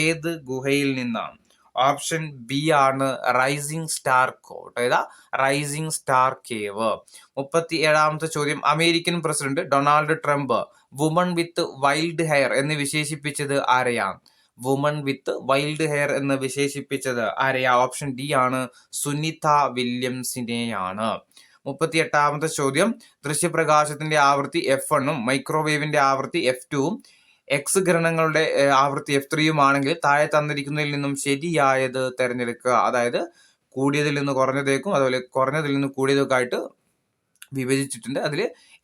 [SPEAKER 1] ഏത് ഗുഹയിൽ നിന്നാണ്? ഓപ്ഷൻ ബി ആണ് റൈസിംഗ് സ്റ്റാർ കോവ്. ഏതാ? Rising star cave. 37ാമത്തെ ചോദ്യം, American president Donald Trump woman with wild hair എന്ന് വിശേഷിപ്പിച്ചത് ആരെയാണ്? വുമൺ വിത്ത് വൈൽഡ് ഹെയർ എന്ന് വിശേഷിപ്പിച്ചത് ആരെയാ? ഓപ്ഷൻ ഡി ആണ് സുനിത വില്യംസിനെയാണ്. 38ാമത്തെ ചോദ്യം, ദൃശ്യപ്രകാശത്തിന്റെ ആവൃത്തി F1ഉം മൈക്രോവേവിന്റെ ആവൃത്തി F2ഉം എക്സ് ഗ്രഹണങ്ങളുടെ ആവൃത്തി F3യും ആണെങ്കിൽ താഴെ തന്നിരിക്കുന്നതിൽ നിന്നും ശരിയായത് തിരഞ്ഞെടുക്കുക. അതായത് കൂടിയതിൽ നിന്ന് കുറഞ്ഞതേക്കും അതുപോലെ കുറഞ്ഞതിൽ നിന്ന് കൂടിയതൊക്കെ ആയിട്ട് വിഭജിച്ചിട്ടുണ്ട്. അതിൽ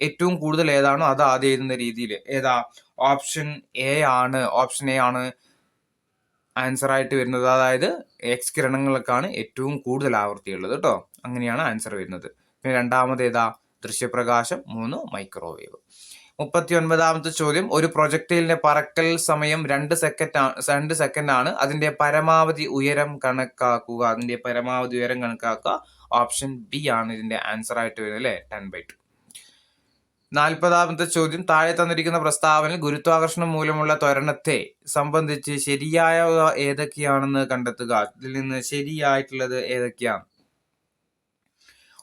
[SPEAKER 1] ഏറ്റവും കൂടുതൽ ഏതാണോ അത് ആദ്യം എഴുതുന്ന രീതിയിൽ. ഏതാ? ഓപ്ഷൻ എ ആണ്. ഓപ്ഷൻ എ ആണ് ആൻസർ ആയിട്ട് വരുന്നത്. അതായത് എക്സ് കിരണങ്ങൾക്കാണ് ഏറ്റവും കൂടുതൽ ആവൃത്തി ഉള്ളത് കേട്ടോ. അങ്ങനെയാണ് ആൻസർ വരുന്നത്. പിന്നെ രണ്ടാമത് ഏതാ? ദൃശ്യപ്രകാശം. 3 മൈക്രോവേവ്. 39ാമത്തെ ചോദ്യം, ഒരു പ്രൊജക്ടൈലിന്റെ പറക്കൽ സമയം 2 സെക്കൻഡ് ആണ്. അതിന്റെ പരമാവധി ഉയരം കണക്കാക്കുക. ഓപ്ഷൻ ബി ആണ് ഇതിന്റെ ആൻസർ ആയിട്ട് വരുന്നത് അല്ലെ, 10/2. 40ാമത്തെ ചോദ്യം, താഴെ തന്നിരിക്കുന്ന പ്രസ്താവനയിൽ ഗുരുത്വാകർഷണം മൂലമുള്ള ത്വരണത്തെ സംബന്ധിച്ച് ശരിയായ ഏതൊക്കെയാണെന്ന് കണ്ടെത്തുക. ഇതിൽ നിന്ന് ശരിയായിട്ടുള്ളത് ഏതൊക്കെയാണ്?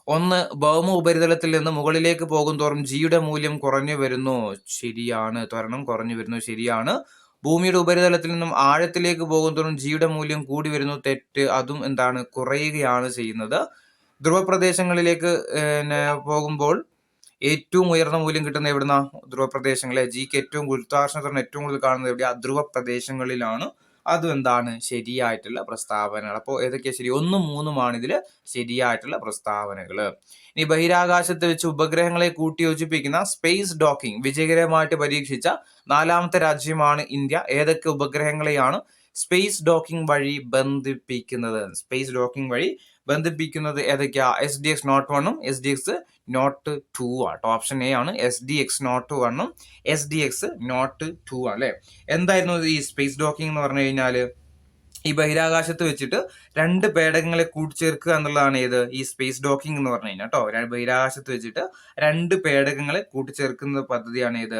[SPEAKER 1] 1. ഭൗമ ഉപരിതലത്തിൽ നിന്ന് മുകളിലേക്ക് പോകും തോറും ജിയുടെ മൂല്യം കുറഞ്ഞു വരുന്നു. ശരിയാണ്. ത്വരണം കുറഞ്ഞു വരുന്നു. ശരിയാണ്. ഭൂമിയുടെ ഉപരിതലത്തിൽ നിന്നും ആഴത്തിലേക്ക് പോകും തോറും ജിയുടെ മൂല്യം കൂടി വരുന്നു. തെറ്റ്. അതും എന്താണ്? കുറയുകയാണ് ചെയ്യുന്നത്. ധ്രുവപ്രദേശങ്ങളിലേക്ക് പോകുമ്പോൾ ഏറ്റവും ഉയർന്ന മൂല്യം കിട്ടുന്ന എവിടുന്ന? ധ്രുവപ്രദേശങ്ങളെ. ജിക്ക് ഏറ്റവും ഗുരുത്വാകർഷണം ഏറ്റവും കൂടുതൽ കാണുന്നത് എവിടെയാ? ധ്രുവ പ്രദേശങ്ങളിലാണ്. അതും എന്താണ്? ശരിയായിട്ടുള്ള പ്രസ്താവനകൾ. അപ്പോൾ ഏതൊക്കെയാ ശരി? 1, 3 ഇതിൽ ശരിയായിട്ടുള്ള പ്രസ്താവനകൾ. ഇനി ബഹിരാകാശത്ത് വെച്ച് ഉപഗ്രഹങ്ങളെ കൂട്ടിയോജിപ്പിക്കുന്ന സ്പേസ് ഡോക്കിംഗ് വിജയകരമായിട്ട് പരീക്ഷിച്ച 4ാമത്തെ രാജ്യമാണ് ഇന്ത്യ. ഏതൊക്കെ ഉപഗ്രഹങ്ങളെയാണ് സ്പേസ് ഡോക്കിംഗ് വഴി ബന്ധിപ്പിക്കുന്നത്? സ്പേസ് ഡോക്കിംഗ് വഴി ബന്ധിപ്പിക്കുന്നത് ഏതൊക്കെയാ? SDX നോട്ട് 1ഉം SDX നോട്ട് 2 ആട്ടോ. ഓപ്ഷൻ എ ആണ് SDX നോട്ട് 1ഉം SDX നോട്ട് 2 ആണ് അല്ലെ. എന്തായിരുന്നു ഈ സ്പേസ് ഡോക്കിംഗ് എന്ന് പറഞ്ഞു കഴിഞ്ഞാല് ഈ ബഹിരാകാശത്ത് വെച്ചിട്ട് 2 പേടകങ്ങളെ കൂട്ടിച്ചേർക്കുക എന്നുള്ളതാണ് ഏത് ഈ സ്പേസ് ഡോക്കിംഗ് എന്ന് പറഞ്ഞു കഴിഞ്ഞാൽ കേട്ടോ. ബഹിരാകാശത്ത് വെച്ചിട്ട് 2 പേടകങ്ങളെ കൂട്ടിച്ചേർക്കുന്ന പദ്ധതിയാണ് ഏത്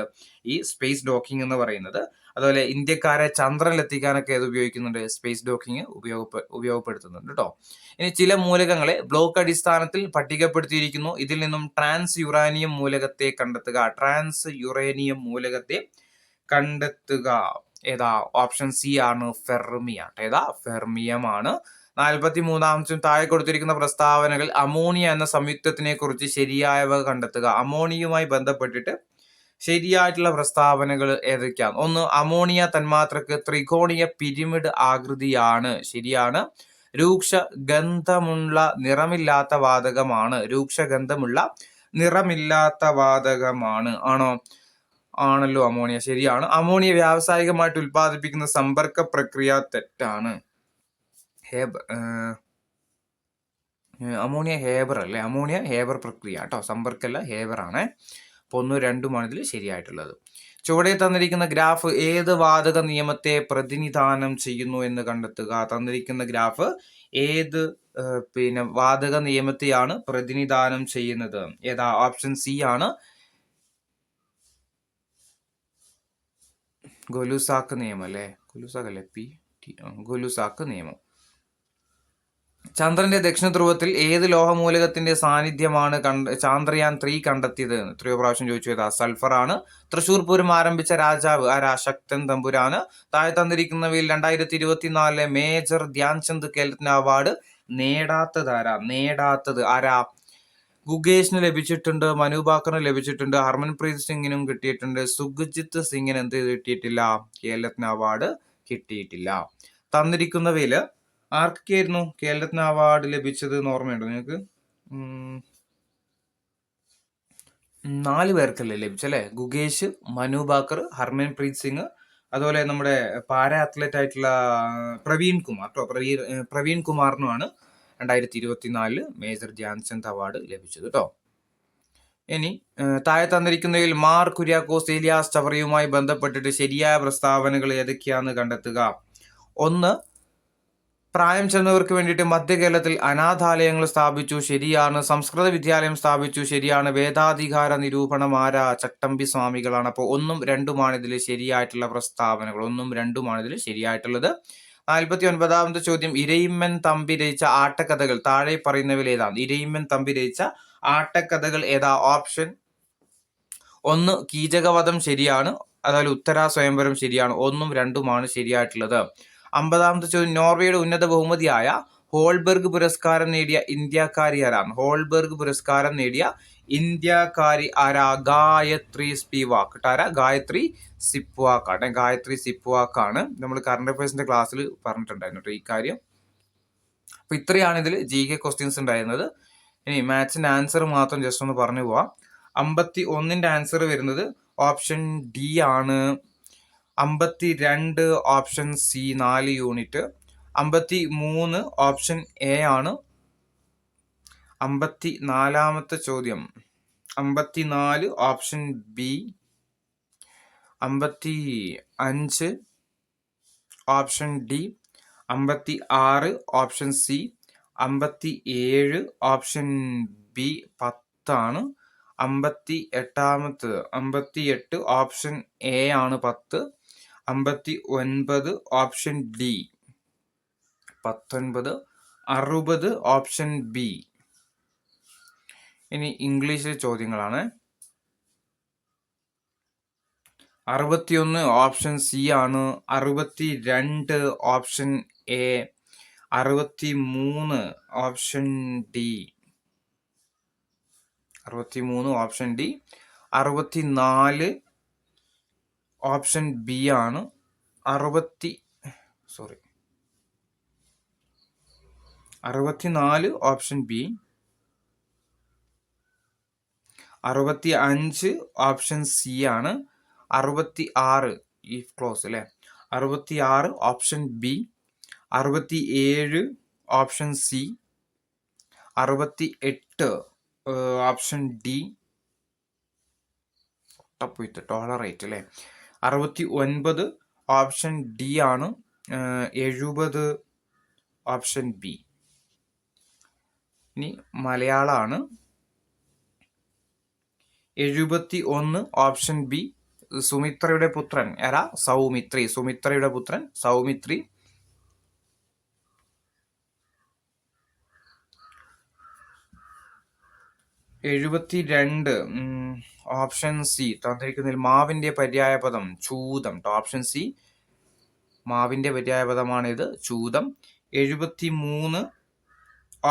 [SPEAKER 1] ഈ സ്പേസ് ഡോക്കിംഗ് എന്ന് പറയുന്നത്. അതുപോലെ ഇന്ത്യക്കാരെ ചന്ദ്രനിൽ എത്തിക്കാനൊക്കെ ഇത് ഉപയോഗിക്കുന്നുണ്ട്, സ്പേസ് ഡോക്കിംഗ് ഉപയോഗപ്പെടുത്തുന്നുണ്ട് കേട്ടോ. ഇനി ചില മൂലകങ്ങളെ ബ്ലോക്ക് അടിസ്ഥാനത്തിൽ പട്ടികപ്പെടുത്തിയിരിക്കുന്നു. ഇതിൽ നിന്നും ട്രാൻസ് യുറാനിയം മൂലകത്തെ കണ്ടെത്തുക. ട്രാൻസ് യുറേനിയം മൂലകത്തെ കണ്ടെത്തുക ഏതാ? ഓപ്ഷൻ സി ആണ് ഫെർമിയം. ഏതാ? ഫെർമിയം ആണ്. 43ാമത്തെ താഴെ കൊടുത്തിരിക്കുന്ന പ്രസ്താവനകൾ അമോണിയ എന്ന സംയുക്തത്തിനെ കുറിച്ച് ശരിയായവ കണ്ടെത്തുക. അമോണിയയുമായി ബന്ധപ്പെട്ടിട്ട് ശരിയായിട്ടുള്ള പ്രസ്താവനകൾ ഏതൊക്കെയാണ്? 1, അമോണിയ തന്മാത്രക്ക് ത്രികോണീയ പിരമിഡ് ആകൃതിയാണ്. ശരിയാണ്. രൂക്ഷ ഗന്ധമുള്ള നിറമില്ലാത്ത വാതകമാണ്. രൂക്ഷഗന്ധമുള്ള നിറമില്ലാത്ത വാതകമാണ്. ആണോ? ആണല്ലോ അമോണിയ. ശരിയാണ്. അമോണിയ വ്യാവസായികമായിട്ട് ഉൽപ്പാദിപ്പിക്കുന്ന സമ്പർക്ക പ്രക്രിയ തെറ്റാണ്. അമോണിയ ഹേബർ അല്ലേ? അമോണിയ ഹേബർ പ്രക്രിയ കേട്ടോ, സമ്പർക്കല്ല ഹേബർ ആണ്. അപ്പോൾ 1, 2 ഇതിൽ ശരിയായിട്ടുള്ളത്. ചുവടെ തന്നിരിക്കുന്ന ഗ്രാഫ് ഏത് വാതക നിയമത്തെ പ്രതിനിധാനം ചെയ്യുന്നു എന്ന് കണ്ടെത്തുക. തന്നിരിക്കുന്ന ഗ്രാഫ് ഏത് വാതക നിയമത്തെയാണ് പ്രതിനിധാനം ചെയ്യുന്നത്? ഏതാ? ഓപ്ഷൻ സി ആണ് ഗൊലുസാക്ക് നിയമം അല്ലേ? ഗൊലുസാക്ക് അല്ലേ? ഗൊലുസാക്ക് നിയമം. ചന്ദ്രന്റെ ദക്ഷിണ ധ്രുവത്തിൽ ഏത് ലോഹമൂലകത്തിന്റെ സാന്നിധ്യമാണ് ചാന്ദ്രയാൻ 3 കണ്ടെത്തിയത്? എത്രയോ പ്രാവശ്യം ചോദിച്ചു. ഏതാ? സൾഫർ ആണ്. തൃശൂർ പൂരം ആരംഭിച്ച രാജാവ് ആരാ? ശക്തൻ തമ്പുരാന്. താഴെ തന്നിരിക്കുന്നവയിൽ 2024 മേജർ ധ്യാൻചന്ദ് ഖേൽരത്ന അവാർഡ് നേടാത്തത് ആരാ? ഗുഗേഷിന് ലഭിച്ചിട്ടുണ്ട്, മനു ഭാക്കറിന് ലഭിച്ചിട്ടുണ്ട്, ഹർമൻപ്രീത് സിംഗിനും കിട്ടിയിട്ടുണ്ട്. സുഖജിത്ത് സിംഗിന് എന്ത് കിട്ടിയിട്ടില്ല? ഖേൽരത്ന അവാർഡ് കിട്ടിയിട്ടില്ല. തന്നിരിക്കുന്നവയില് ആർക്കൊക്കെയായിരുന്നു ഖേൽരത്ന അവാർഡ് ലഭിച്ചത് എന്ന് ഓർമ്മയുണ്ടോ നിങ്ങൾക്ക്? 4 പേർക്കല്ലേ ലഭിച്ചല്ലേ? ഗുഗേഷ്, മനു ഭാക്കർ, ഹർമൻപ്രീത് സിംഗ്, അതുപോലെ നമ്മുടെ പാരാ അത്ലറ്റ് ആയിട്ടുള്ള പ്രവീൺ കുമാർ കേട്ടോ. പ്രവീൺ കുമാറിനുമാണ് 2024 മേജർ ധ്യാൻചന്ദ് അവാർഡ് ലഭിച്ചത് കേട്ടോ. ഇനി താഴെ തന്നിരിക്കുന്നതിൽ മാർ കുര്യാക്കോസ് ഏലിയാസ് ചവറയുമായി ബന്ധപ്പെട്ടിട്ട് ശരിയായ പ്രസ്താവനകൾ ഏതൊക്കെയാണെന്ന് കണ്ടെത്തുക. 1, പ്രായം ചെന്നവർക്ക് വേണ്ടിയിട്ട് മധ്യ കേരളത്തിൽ അനാഥാലയങ്ങൾ സ്ഥാപിച്ചു. ശരിയാണ്. സംസ്കൃത വിദ്യാലയം സ്ഥാപിച്ചു. ശരിയാണ്. വേദാധികാര നിരൂപണം ആരാ? ചട്ടമ്പി സ്വാമികളാണ്. അപ്പോൾ 1ഉം 2ഉമാണ് ഇതിൽ ശരിയായിട്ടുള്ള പ്രസ്താവനകൾ. 1ഉം 2ഉമാണ് ഇതിൽ ശരിയായിട്ടുള്ളത്. 49ാമത്തെ ചോദ്യം, ഇരയിമ്മൻ തമ്പി രചിച്ച ആട്ടക്കഥകൾ താഴെ പറയുന്നവയിൽ ഏതാണ്? ഇരയിമ്മൻ തമ്പി രചിച്ച ആട്ടക്കഥകൾ ഏതാ? ഓപ്ഷൻ 1 കീചകവധം ശരിയാണ്. അതുപോലെ ഉത്തരാ സ്വയംവരം ശരിയാണ്. 1ഉം 2ഉമാണ് ശരിയായിട്ടുള്ളത്. 50ാമത്തെ ചോദ്യം, നോർവേയുടെ ഉന്നത ബഹുമതിയായ ഹോൾബർഗ് പുരസ്കാരം നേടിയ ഇന്ത്യക്കാരി ആരാണ്? ഹോൾബർഗ് പുരസ്കാരം നേടിയ ഇന്ത്യക്കാരി ആരാ? ഗായത്രി സ്പിവാക്ക്. ആരാ? ഗായത്രി സിപ്വാക്കാണ്. ഗായത്രി സിപ്വാക്കാണ്. നമ്മൾ കറണ്ട് അഫയേഴ്സിന്റെ ക്ലാസ്സിൽ പറഞ്ഞിട്ടുണ്ടായിരുന്നു ഈ കാര്യം. അപ്പൊ ഇത്രയാണ് ഇതിൽ GK ക്വസ്റ്റ്യൻസ് ഉണ്ടായിരുന്നത്. ഇനി മാത്സിന്റെ ആൻസർ മാത്രം ജസ്റ്റ് ഒന്ന് പറഞ്ഞു പോവാം. 51ന്റെ ആൻസർ വരുന്നത് ഓപ്ഷൻ ഡി ആണ്. 52 option C 4 unit. 53 option A ആണ്. 54ാമത്തെ ചോദ്യം 54 option B. 55 option D. 56 option C. 57 option B 10 ആണ്. 58 ഓപ്ഷൻ എ ആണ് 10. 59 ഓപ്ഷൻ ഡി. 19 60 option B. ഇനി ഇംഗ്ലീഷിലെ ചോദ്യങ്ങളാണ്. 61 ഓപ്ഷൻ സി ആണ്. 62 option A. 63 option D. 63 option D. 64 option B ആണ്. 64 ഓപ്ഷൻ ബി. 65 ഓപ്ഷൻ സി ആണ്. 66 ഈ ക്ലോസ് അല്ലേ? 66 option B. 67 option C. 68 option D. പോയിട്ട് ടോളറേറ്റ് അല്ലേ. 69 ഓപ്ഷൻ ഡി ആണ്. 70 ഓപ്ഷൻ ബി. ഇനി മലയാളമാണ്. 71 ഓപ്ഷൻ ബി. സുമിത്രയുടെ പുത്രൻ ആരാ? സൗമിത്രി. സുമിത്രയുടെ പുത്രൻ സൗമിത്രി. 72 option C. തന്നിരിക്കുന്നതിൽ മാവിന്റെ പര്യായപദം ചൂതം. ഓപ്ഷൻ സി മാവിന്റെ പര്യായപദമാണ് ഇത്, ചൂതം. 73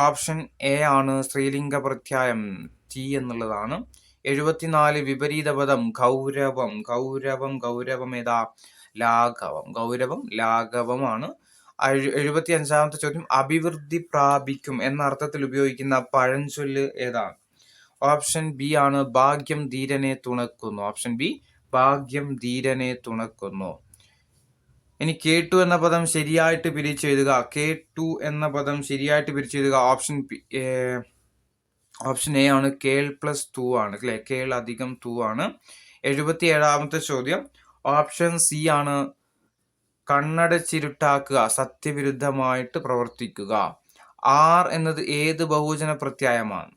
[SPEAKER 1] ഓപ്ഷൻ എ ആണ്, സ്ത്രീലിംഗ പ്രത്യായം ടി എന്നുള്ളതാണ്. 74 വിപരീത പദം ഗൗരവം. ഗൗരവം ഏതാ? ലാഘവം. ഗൗരവം ലാഘവമാണ്. 75ാമത്തെ ചോദ്യം, അഭിവൃദ്ധി പ്രാപിക്കും എന്ന അർത്ഥത്തിൽ ഉപയോഗിക്കുന്ന പഴഞ്ചൊല്ല് ഏതാണ്? ഓപ്ഷൻ ബി ആണ്, ഭാഗ്യം ധീരനെ തുണക്കുന്നു. ഓപ്ഷൻ ബി ഭാഗ്യം ധീരനെ തുണക്കുന്നു. ഇനി കേട്ടു എന്ന പദം ശരിയായിട്ട് പിരിച്ചെഴുതുക. കേട്ടു എന്ന പദം ശരിയായിട്ട് പിരിച്ചെഴുതുക. ഓപ്ഷൻ എ ആണ്, കേൾ പ്ലസ് തൂ ആണ് അല്ലെ. കേൾ അധികം തൂ ആണ്. 77ാമത്തെ ചോദ്യം, ഓപ്ഷൻ സി ആണ്, കണ്ണടച്ചിരുട്ടാക്കുക, സത്യവിരുദ്ധമായിട്ട് പ്രവർത്തിക്കുക. ആർ എന്നത് ഏത് ബഹുവചന പ്രത്യായമാണ്?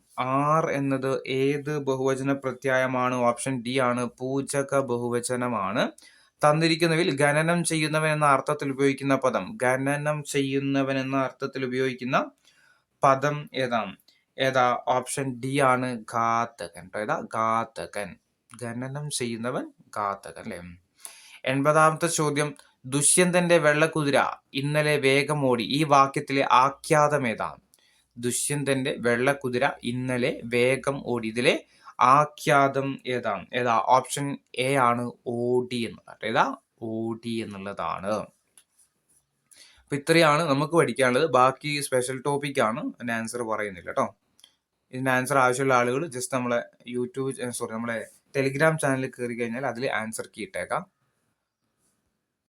[SPEAKER 1] ആർ എന്നത് ഏത് ബഹുവചന പ്രത്യായമാണ്? ഓപ്ഷൻ ഡി ആണ്, പൂജക ബഹുവചനമാണ്. തന്നിരിക്കുന്നതിൽ ഗണനം ചെയ്യുന്നവൻ എന്ന അർത്ഥത്തിൽ ഉപയോഗിക്കുന്ന പദം, ഗണനം ചെയ്യുന്നവൻ എന്ന അർത്ഥത്തിൽ ഉപയോഗിക്കുന്ന പദം ഏതാ? ഓപ്ഷൻ ഡി ആണ്, ഘാതകൻ. ഏതാ? ഘാതകൻ. ഗണനം ചെയ്യുന്നവൻ ഘാതകൻ അല്ലെ. 80ാമത്തെ ചോദ്യം, ദുഷ്യന്തന്റെ വെള്ളക്കുതിര ഇന്നലെ വേഗമോടി. ഈ വാക്യത്തിലെ ആഖ്യാതം ഏതാണ്? ദുഷ്യന്തന്റെ വെള്ളക്കുതിര ഇന്നലെ വേഗം ഓടി. ഇതിലെ ആഖ്യാതം ഏതാ? ഓപ്ഷൻ എ ആണ്, ഓടി എന്നുള്ളത്. ഏതാ? ഓടി എന്നുള്ളതാണ്. അപ്പൊ ഇത്രയാണ് നമുക്ക് പഠിക്കാനുള്ളത്. ബാക്കി സ്പെഷ്യൽ ടോപ്പിക് ആണ്, അതിന്റെ ആൻസർ പറയുന്നില്ല കേട്ടോ. ഇതിന്റെ ആൻസർ ആവശ്യമുള്ള ആളുകൾ ജസ്റ്റ് നമ്മളെ നമ്മളെ ടെലിഗ്രാം ചാനലിൽ കയറി കഴിഞ്ഞാൽ അതിൽ ആൻസർ കീ ഇട്ടേക്കാം.